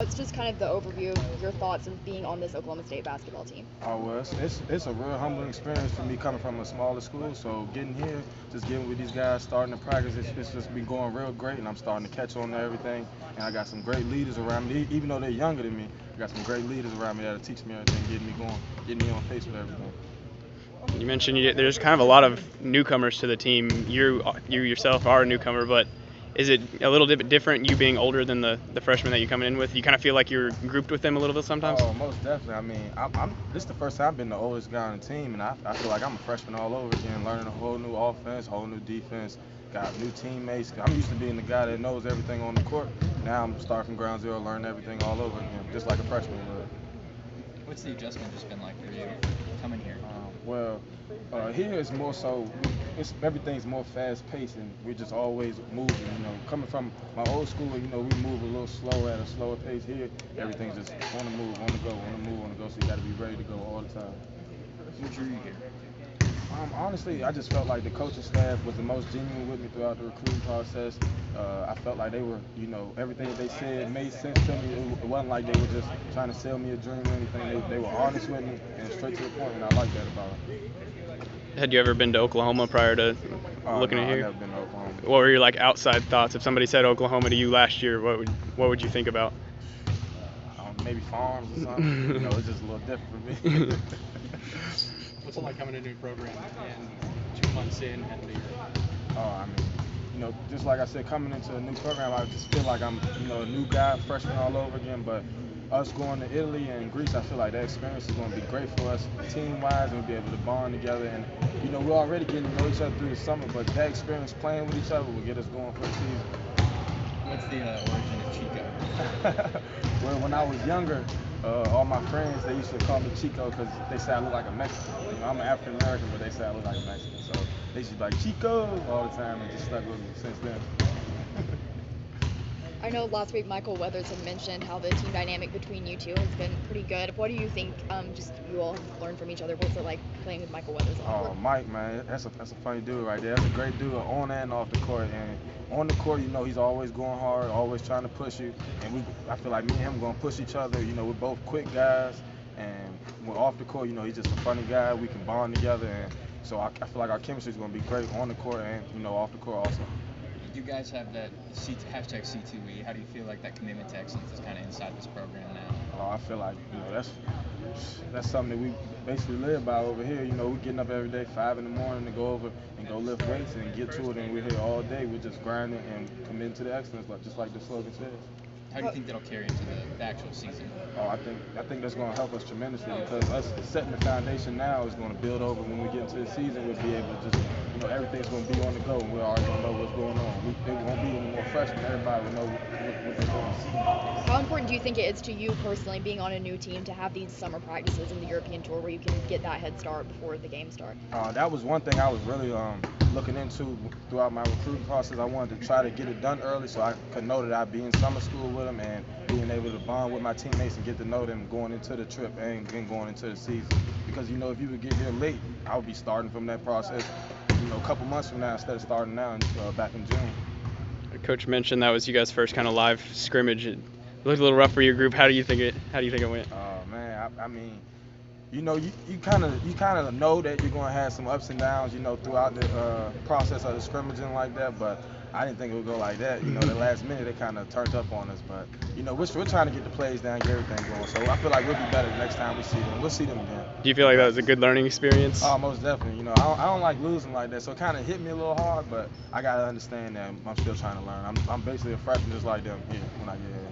What's just kind of the overview, your thoughts of being on this Oklahoma State basketball team? Oh well, it's a real humbling experience for me coming from a smaller school. So getting here, just getting with these guys, starting to practice, it's just been going real great, and I'm starting to catch on to everything. And I got some great leaders around me, even though they're younger than me. I got some great leaders around me that'll teach me everything, getting me going, getting me on pace with everything. You mentioned there's kind of a lot of newcomers to the team. You yourself are a newcomer, but is it a little bit different you being older than the freshmen that you come in with? You kind of feel like you're grouped with them a little bit sometimes? Oh, most definitely. I mean, this is the first time I've been the oldest guy on the team, and I feel like I'm a freshman all over again, learning a whole new offense, whole new defense, got new teammates. I'm used to being the guy that knows everything on the court. Now I'm starting from ground zero, learning everything all over again, just like a freshman would. What's the adjustment just been like for you coming here? Here is more so, everything's more fast paced, and we're just always moving. Coming from my old school, we move a little slower at a slower pace. Here, everything's just on the move, on the go, on the move, on the go. So you got to be ready to go all the time. What drew you here? Honestly, I just felt like the coaching staff was the most genuine with me throughout the recruiting process. I felt like they were, everything that they said made sense to me. It wasn't like they were just trying to sell me a dream or anything. They were honest with me and straight to the point, and I like that about them. Had you ever been to Oklahoma prior to looking No, at I've here? never been to Oklahoma. What were your outside thoughts? If somebody said Oklahoma to you last year, what would you think about? Maybe farms or something. It's just a little different for me. What's it like coming to a new program and 2 months in and the I mean, just like I said, coming into a new program, I just feel like I'm, a new guy, freshman all over again. But us going to Italy and Greece, I feel like that experience is going to be great for us team-wise, and we'll be able to bond together. And, we're already getting to know each other through the summer, but that experience playing with each other will get us going for the season. What's the origin of Chico? Well, when I was younger, all my friends, they used to call me Chico because they say I look like a Mexican. I'm African American, but they say I look like a Mexican. So they used to be like Chico all the time, and just stuck with me since then. I know last week Michael Weathers had mentioned how the team dynamic between you two has been pretty good. What do you think just you all have learned from each other? What's it like playing with Michael Weathers on the court? Mike, man, that's a funny dude right there. That's a great dude on and off the court. And on the court, he's always going hard, always trying to push you. And I feel like me and him are going to push each other. We're both quick guys. And when off the court, he's just a funny guy. We can bond together. And so I feel like our chemistry is going to be great on the court and, off the court also. You guys have that hashtag C2E. How do you feel like that commitment to excellence is kind of inside this program now? I feel like that's something that we basically live by over here. We're getting up every day 5 in the morning to go over and go lift weights and get to it, and we're here all day. We're just grinding and committing to the excellence, just like the slogan says. How do you think that'll carry into the actual season? I think that's going to help us tremendously because us setting the foundation now is going to build over when we get into the season. We'll be able to just, everything's going to be on the go, and we're already going to know what's going on. There won't be any more freshmen. Everybody will know what they're doing. How important do you think it is to you personally, being on a new team, to have these summer practices in the European tour where you can get that head start before the game start? That was one thing I was really looking into throughout my recruiting process. I wanted to try to get it done early so I could know that I'd be in summer school with them and being able to bond with my teammates and get to know them going into the trip and going into the season. Because, if you would get here late, I would be starting from that process, a couple months from now instead of starting now back in June. Coach mentioned that was you guys' first kind of live scrimmage. It looked a little rough for your group. How do you think it went? Man, I mean, you kind of know that you're gonna have some ups and downs, throughout the process of the scrimmaging like that. But I didn't think it would go like that. The last minute they kind of turned up on us. But we're trying to get the plays down, get everything going. So I feel like we'll be better the next time we see them. We'll see them again. Do you feel like that was a good learning experience? Oh, most definitely. I don't like losing like that, so it kind of hit me a little hard. But I gotta understand that I'm still trying to learn. I'm basically a freshman just like them here when I get here.